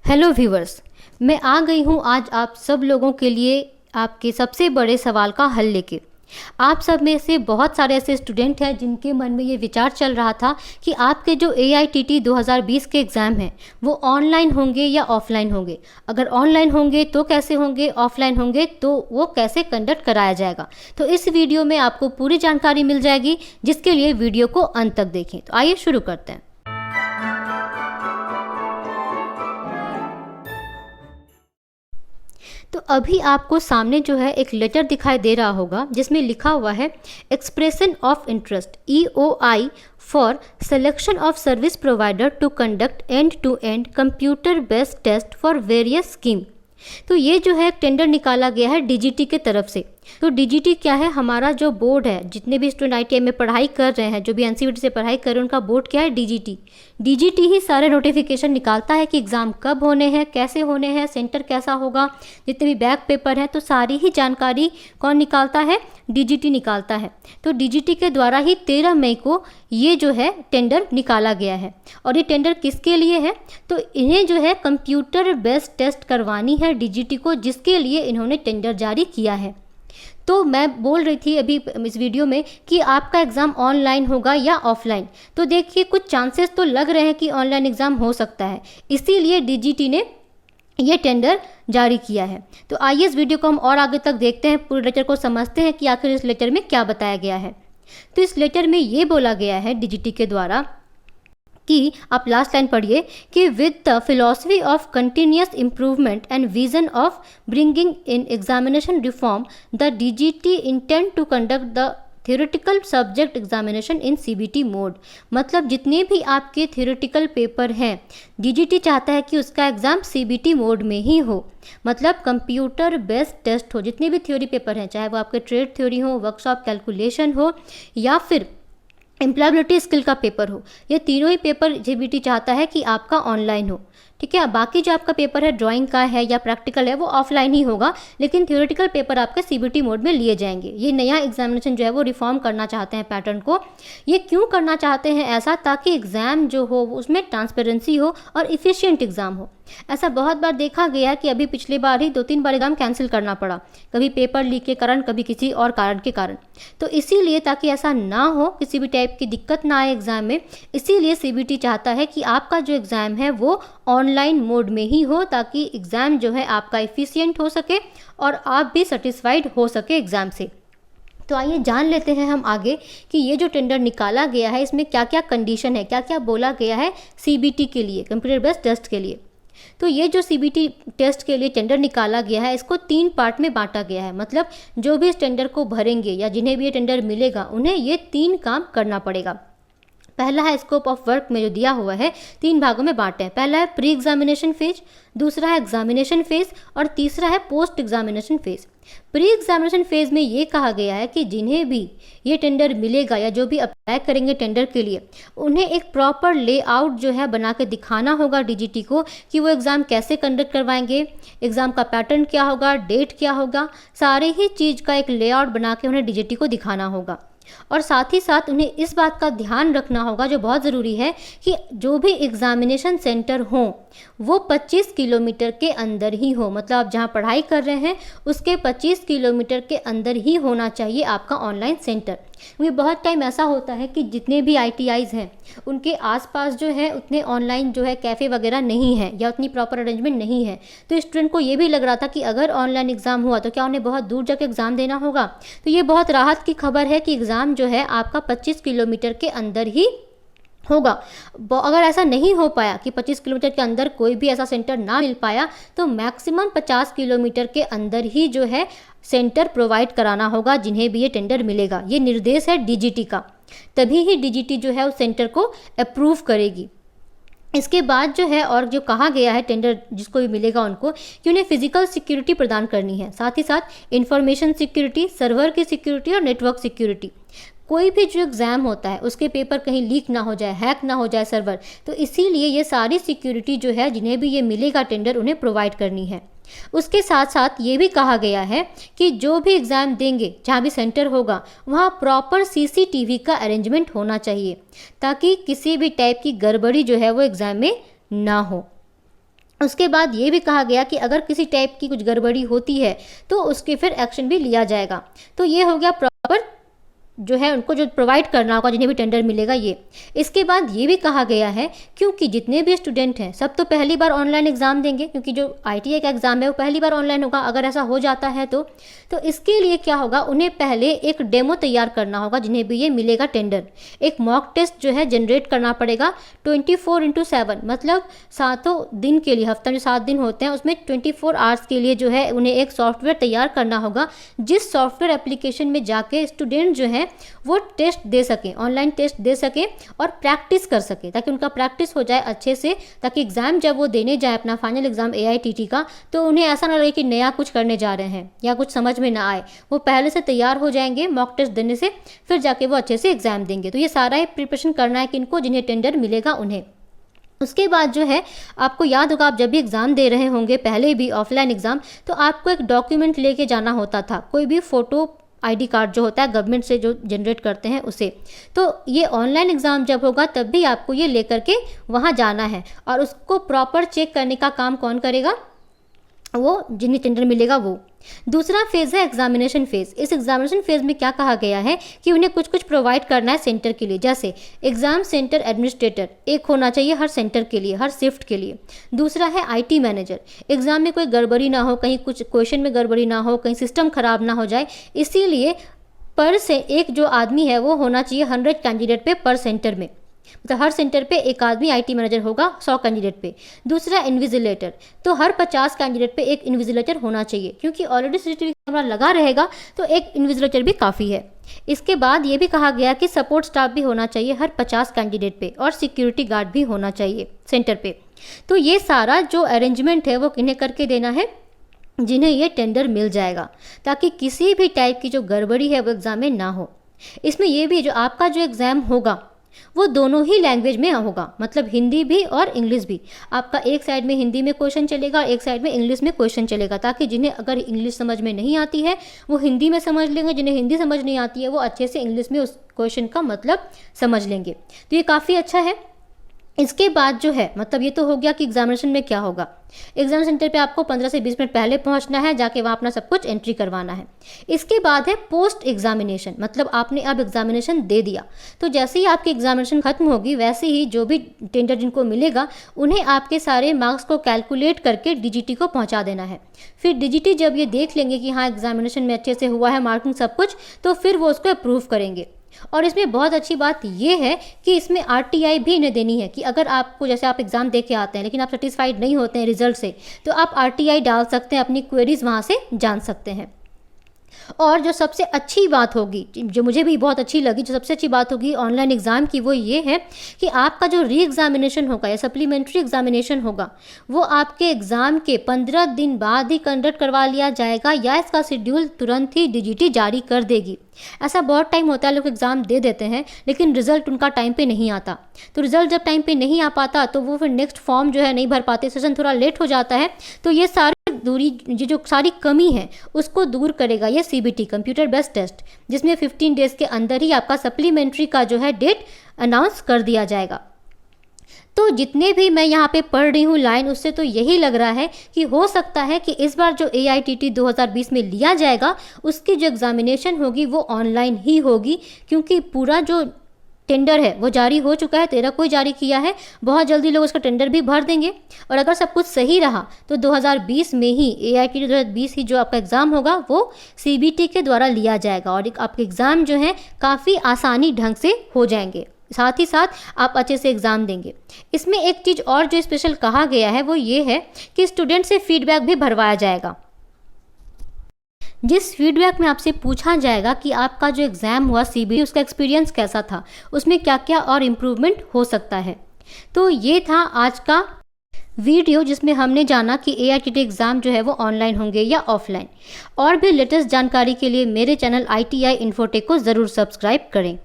Hello viewers, मैं आ गई हूँ आज आप सब लोगों के लिए आपके सबसे बड़े सवाल का हल लेके। आप सब में से बहुत सारे ऐसे स्टूडेंट हैं जिनके मन में ये विचार चल रहा था कि आपके जो AITT 2020 के एग्ज़ाम हैं वो ऑनलाइन होंगे या ऑफलाइन होंगे। अगर ऑनलाइन होंगे तो कैसे होंगे, ऑफलाइन होंगे तो वो कैसे कंडक्ट कराया जाएगा। तो इस वीडियो में आपको पूरी जानकारी मिल जाएगी, जिसके लिए वीडियो को अंत तक देखें। तो आइए शुरू करते हैं। तो अभी आपको सामने जो है एक लेटर दिखाई दे रहा होगा जिसमें लिखा हुआ है expression of interest EOI for selection of service provider to conduct end to end computer based test for various scheme. तो ये जो है टेंडर निकाला गया है DGT के तरफ से। तो DGT क्या है, हमारा जो बोर्ड है, जितने भी स्टूडेंट ITI में पढ़ाई कर रहे हैं, जो भी NCVT से पढ़ाई कर रहे हैं, उनका बोर्ड क्या है, DGT ही सारे नोटिफिकेशन निकालता है कि एग्ज़ाम कब होने हैं, कैसे होने हैं, सेंटर कैसा होगा, जितने भी बैक पेपर हैं, तो सारी ही जानकारी कौन निकालता है, DGT निकालता है। तो DGT के द्वारा ही 13 मई को ये जो है टेंडर निकाला गया है। और ये टेंडर किसके लिए है, तो इन्हें जो है कंप्यूटर बेस्ड टेस्ट करवानी है DGT को, जिसके लिए इन्होंने टेंडर जारी किया है। तो मैं बोल रही थी अभी इस वीडियो में कि आपका एग्ज़ाम ऑनलाइन होगा या ऑफलाइन। तो देखिए कुछ चांसेस तो लग रहे हैं कि ऑनलाइन एग्ज़ाम हो सकता है, इसीलिए DGT ने ये टेंडर जारी किया है। तो आइए इस वीडियो को हम और आगे तक देखते हैं, पूरे लेटर को समझते हैं कि आखिर इस लेटर में क्या बताया गया है। तो इस लेटर में ये बोला गया है DGT के द्वारा कि आप लास्ट लाइन पढ़िए कि with the philosophy of continuous improvement and vision of bringing in examination reform the DGT intend to conduct the theoretical subject examination in CBT mode. मतलब जितने भी आपके थियोरेटिकल पेपर हैं, DGT चाहता है कि उसका एग्ज़ाम CBT मोड में ही हो, मतलब कंप्यूटर बेस्ड टेस्ट हो। जितने भी थ्योरी पेपर हैं, चाहे वो आपके ट्रेड थ्योरी हो, वर्कशॉप कैलकुलेशन हो या फिर एम्प्लॉयबिलिटी स्किल का पेपर हो, ये तीनों ही पेपर DGT चाहता है कि आपका ऑनलाइन हो। ठीक है, बाकी जो आपका पेपर है ड्राइंग का है या प्रैक्टिकल है वो ऑफलाइन ही होगा, लेकिन थ्योरेटिकल पेपर आपके CBT मोड में लिए जाएंगे। ये नया एग्जामिनेशन जो है वो रिफॉर्म करना चाहते हैं पैटर्न को। ये क्यों करना चाहते हैं ऐसा, ताकि एग्ज़ाम जो हो उसमें ट्रांसपेरेंसी हो और इफ़िशियंट एग्ज़ाम हो। ऐसा बहुत बार देखा गया कि अभी पिछली बार ही 2-3 बार एग्ज़ाम कैंसिल करना पड़ा, कभी पेपर लीक के कारण, कभी किसी और कारण के कारण। तो इसीलिए ताकि ऐसा ना हो, किसी भी टाइप की दिक्कत ना आए एग्ज़ाम में, इसीलिए CBT चाहता है कि आपका जो एग्ज़ाम है वो ऑनलाइन मोड में ही हो, ताकि एग्ज़ाम जो है आपका एफिशिएंट हो सके और आप भी सेटिस्फाइड हो सके एग्ज़ाम से। तो आइए जान लेते हैं हम आगे कि ये जो टेंडर निकाला गया है इसमें क्या क्या कंडीशन है, क्या क्या बोला गया है CBT के लिए, कंप्यूटर बेस्ड टेस्ट के लिए। तो ये जो CBT टेस्ट के लिए टेंडर निकाला गया है, इसको 3 पार्ट में बांटा गया है। मतलब जो भी इस टेंडर को भरेंगे या जिन्हें भी ये टेंडर मिलेगा, उन्हें ये 3 काम करना पड़ेगा। पहला है स्कोप ऑफ वर्क में जो दिया हुआ है 3 भागों में बांटे हैं। पहला है प्री एग्जामिनेशन फेज, दूसरा है एग्जामिनेशन फेज और तीसरा है post examination phase. Pre examination phase में ये कहा गया है कि जिन्हें भी ये टेंडर मिलेगा या जो भी अप्लाई करेंगे टेंडर के लिए, उन्हें एक प्रॉपर लेआउट जो है बना के दिखाना होगा DGT को कि वो एग्ज़ाम कैसे कंडक्ट करवाएंगे, एग्ज़ाम का पैटर्न क्या होगा, डेट क्या होगा, सारे ही चीज़ का एक लेआउट बना के उन्हें DGT को दिखाना होगा। और साथ ही साथ उन्हें इस बात का ध्यान रखना होगा, जो बहुत ज़रूरी है, कि जो भी एग्ज़ामिनेशन सेंटर हो वो 25 किलोमीटर के अंदर ही हो। मतलब आप जहाँ पढ़ाई कर रहे हैं उसके 25 किलोमीटर के अंदर ही होना चाहिए आपका ऑनलाइन सेंटर। क्योंकि बहुत टाइम ऐसा होता है कि जितने भी ITIs हैं उनके आसपास जो है उतने ऑनलाइन जो है कैफ़े वगैरह नहीं है या उतनी प्रॉपर अरेंजमेंट नहीं है। तो स्टूडेंट को ये भी लग रहा था कि अगर ऑनलाइन एग्ज़ाम हुआ तो क्या उन्हें बहुत दूर जाकर एग्ज़ाम देना होगा। तो ये बहुत राहत की खबर है कि एग्ज़ाम जो है आपका 25 किलोमीटर के अंदर ही होगा। अगर ऐसा नहीं हो पाया कि 25 किलोमीटर के अंदर कोई भी ऐसा सेंटर ना मिल पाया, तो मैक्सिमम 50 किलोमीटर के अंदर ही जो है सेंटर प्रोवाइड कराना होगा जिन्हें भी ये टेंडर मिलेगा। ये निर्देश है DGT का, तभी ही DGT जो है उस सेंटर को अप्रूव करेगी। इसके बाद जो है और जो कहा गया है टेंडर जिसको भी मिलेगा उनको, कि उन्हें फिजिकल सिक्योरिटी प्रदान करनी है, साथ ही साथ इंफॉर्मेशन सिक्योरिटी, सर्वर की सिक्योरिटी और नेटवर्क सिक्योरिटी। कोई भी जो एग्ज़ाम होता है उसके पेपर कहीं लीक ना हो जाए, हैक ना हो जाए सर्वर, तो इसीलिए ये सारी सिक्योरिटी जो है जिन्हें भी ये मिलेगा टेंडर उन्हें प्रोवाइड करनी है। उसके साथ साथ ये भी कहा गया है कि जो भी एग्ज़ाम देंगे, जहाँ भी सेंटर होगा, वहाँ प्रॉपर CCTV का अरेंजमेंट होना चाहिए, ताकि किसी भी टाइप की गड़बड़ी जो है वो एग्ज़ाम में ना हो। उसके बाद ये भी कहा गया कि अगर किसी टाइप की कुछ गड़बड़ी होती है तो उसके फिर एक्शन भी लिया जाएगा। तो ये हो गया प्रॉपर जो है उनको जो प्रोवाइड करना होगा, जिन्हें भी टेंडर मिलेगा ये। इसके बाद ये भी कहा गया है क्योंकि जितने भी स्टूडेंट हैं सब तो पहली बार ऑनलाइन एग्ज़ाम देंगे, क्योंकि जो ITI का एग्ज़ाम है वो पहली बार ऑनलाइन होगा अगर ऐसा हो जाता है तो इसके लिए क्या होगा, उन्हें पहले एक डेमो तैयार करना होगा जिन्हें भी ये मिलेगा टेंडर। एक मॉक टेस्ट जो है जनरेट करना पड़ेगा 24/7, मतलब 7 दिन के लिए, हफ्ता में 7 दिन होते हैं उसमें 24 आवर्स के लिए जो है उन्हें एक सॉफ्टवेयर तैयार करना होगा, जिस सॉफ्टवेयर एप्लीकेशन में जाके स्टूडेंट जो है वो टेस्ट दे सकें, ऑनलाइन टेस्ट दे सकें और प्रैक्टिस कर सकें, ताकि उनका प्रैक्टिस हो जाए अच्छे से, ताकि एग्ज़ाम जब वो देने जाए अपना फाइनल एग्ज़ाम AITT का तो उन्हें ऐसा ना लगे कि नया कुछ करने जा रहे हैं या कुछ समझ में ना आए। वो पहले से तैयार हो जाएंगे मॉक टेस्ट देने से, फिर जाके वो अच्छे से एग्ज़ाम देंगे। तो ये सारा ही प्रिपरेशन करना है किनको, जिन्हें टेंडर मिलेगा उन्हें। उसके बाद जो है आपको याद होगा, आप जब भी एग्ज़ाम दे रहे होंगे पहले भी ऑफलाइन एग्ज़ाम, तो आपको एक डॉक्यूमेंट लेके जाना होता था, कोई भी फ़ोटो ID कार्ड जो होता है गवर्नमेंट से जो जनरेट करते हैं उसे। तो ये ऑनलाइन एग्ज़ाम जब होगा तब भी आपको ये लेकर के वहाँ जाना है, और उसको प्रॉपर चेक करने का काम कौन करेगा, वो जिन्हें टेंडर मिलेगा वो। दूसरा फेज़ है एग्जामिनेशन फेज़। इस एग्जामिनेशन फेज़ में क्या कहा गया है कि उन्हें कुछ कुछ प्रोवाइड करना है सेंटर के लिए, जैसे एग्ज़ाम सेंटर एडमिनिस्ट्रेटर एक होना चाहिए हर सेंटर के लिए, हर शिफ्ट के लिए। दूसरा है IT मैनेजर, एग्ज़ाम में कोई गड़बड़ी ना हो, कहीं कुछ क्वेश्चन में गड़बड़ी ना हो, कहीं सिस्टम ख़राब ना हो जाए, इसीलिए पर से एक जो आदमी है वो होना चाहिए 100 कैंडिडेट पे पर सेंटर में, मतलब हर सेंटर पे एक आदमी IT मैनेजर होगा 100 कैंडिडेट पे। दूसरा इन्विजिलेटर, तो हर 50 कैंडिडेट पे एक इन्विजिलेटर होना चाहिए, क्योंकि ऑलरेडी CCTV कैमरा लगा रहेगा तो एक इन्विजिलेटर भी काफ़ी है। इसके बाद ये भी कहा गया कि सपोर्ट स्टाफ भी होना चाहिए हर 50 कैंडिडेट पे, और सिक्योरिटी गार्ड भी होना चाहिए सेंटर पे। तो ये सारा जो अरेंजमेंट है वो किन्हें करके देना है, जिन्हें ये टेंडर मिल जाएगा, ताकि किसी भी टाइप की जो गड़बड़ी है वो एग्ज़ाम में ना हो। इसमें ये भी जो आपका जो एग्ज़ाम होगा वो दोनों ही लैंग्वेज में होगा, मतलब हिंदी भी और इंग्लिश भी। आपका एक साइड में हिंदी में क्वेश्चन चलेगा, एक साइड में इंग्लिश में क्वेश्चन चलेगा, ताकि जिन्हें अगर इंग्लिश समझ में नहीं आती है वो हिंदी में समझ लेंगे, जिन्हें हिंदी समझ नहीं आती है वो अच्छे से इंग्लिश में उस क्वेश्चन का मतलब समझ लेंगे। तो ये काफ़ी अच्छा है। इसके बाद जो है, मतलब ये तो हो गया कि एग्जामिनेशन में क्या होगा। एग्जाम सेंटर पे आपको 15 से 20 मिनट पहले पहुंचना है, जाके वहाँ अपना सब कुछ एंट्री करवाना है। इसके बाद है पोस्ट एग्जामिनेशन, मतलब आपने अब एग्जामिनेशन दे दिया, तो जैसे ही आपकी एग्जामिनेशन खत्म होगी वैसे ही जो भी टेंडर जिनको मिलेगा उन्हें आपके सारे मार्क्स को कैलकुलेट करके DGT को पहुँचा देना है। फिर DGT जब ये देख लेंगे कि हाँ एग्जामिनेशन में अच्छे से हुआ है, मार्किंग सब कुछ, तो फिर वो उसको अप्रूव करेंगे। और इसमें बहुत अच्छी बात ये है कि इसमें RTI भी इन्हें देनी है, कि अगर आपको, जैसे आप एग्ज़ाम दे के आते हैं लेकिन आप सेटिस्फाइड नहीं होते हैं रिजल्ट से, तो आप RTI डाल सकते हैं, अपनी क्वेरीज वहाँ से जान सकते हैं। और जो सबसे अच्छी बात होगी, जो मुझे भी बहुत अच्छी लगी, जो सबसे अच्छी बात होगी ऑनलाइन एग्ज़ाम की, वो ये है कि आपका जो री एग्ज़ामिनेशन होगा या सप्लीमेंट्री एग्ज़ामिनेशन होगा वो आपके एग्ज़ाम के 15 दिन बाद ही कंडक्ट करवा लिया जाएगा, या इसका शेड्यूल तुरंत ही DGT जारी कर देगी। ऐसा बहुत टाइम होता है लोग एग्ज़ाम दे देते हैं लेकिन रिजल्ट उनका टाइम पे नहीं आता, तो रिजल्ट जब टाइम पे नहीं आ पाता तो वो फिर नेक्स्ट फॉर्म जो है नहीं भर पाते, सेशन थोड़ा लेट हो जाता है। तो ये सारी जो सारी कमी है उसको दूर करेगा ये CBT कंप्यूटर बेस्ड टेस्ट, जिसमें 15 डेज़ के अंदर ही आपका सप्लीमेंट्री का जो है डेट अनाउंस कर दिया जाएगा। तो जितने भी मैं यहाँ पे पढ़ रही हूँ लाइन, उससे तो यही लग रहा है कि हो सकता है कि इस बार जो AITT 2020 में लिया जाएगा उसकी जो एग्ज़ामिनेशन होगी वो ऑनलाइन ही होगी, क्योंकि पूरा जो टेंडर है वो जारी हो चुका है, 13 को ही जारी किया है। बहुत जल्दी लोग उसका टेंडर भी भर देंगे, और अगर सब कुछ सही रहा तो 2020 में ही AITT 2020 ही जो आपका एग्ज़ाम होगा वो CBT के द्वारा लिया जाएगा, और आपके एग्ज़ाम जो है काफ़ी आसानी ढंग से हो जाएंगे, साथ ही साथ आप अच्छे से एग्ज़ाम देंगे। इसमें एक चीज़ और जो स्पेशल कहा गया है वो ये है कि स्टूडेंट से फीडबैक भी भरवाया जाएगा, जिस फीडबैक में आपसे पूछा जाएगा कि आपका जो एग्ज़ाम हुआ CBT उसका एक्सपीरियंस कैसा था, उसमें क्या क्या और इम्प्रूवमेंट हो सकता है। तो ये था आज का वीडियो जिसमें हमने जाना कि AITT एग्ज़ाम जो है वो ऑनलाइन होंगे या ऑफलाइन। और भी लेटेस्ट जानकारी के लिए मेरे चैनल ITI इन्फोटेक को ज़रूर सब्सक्राइब करें।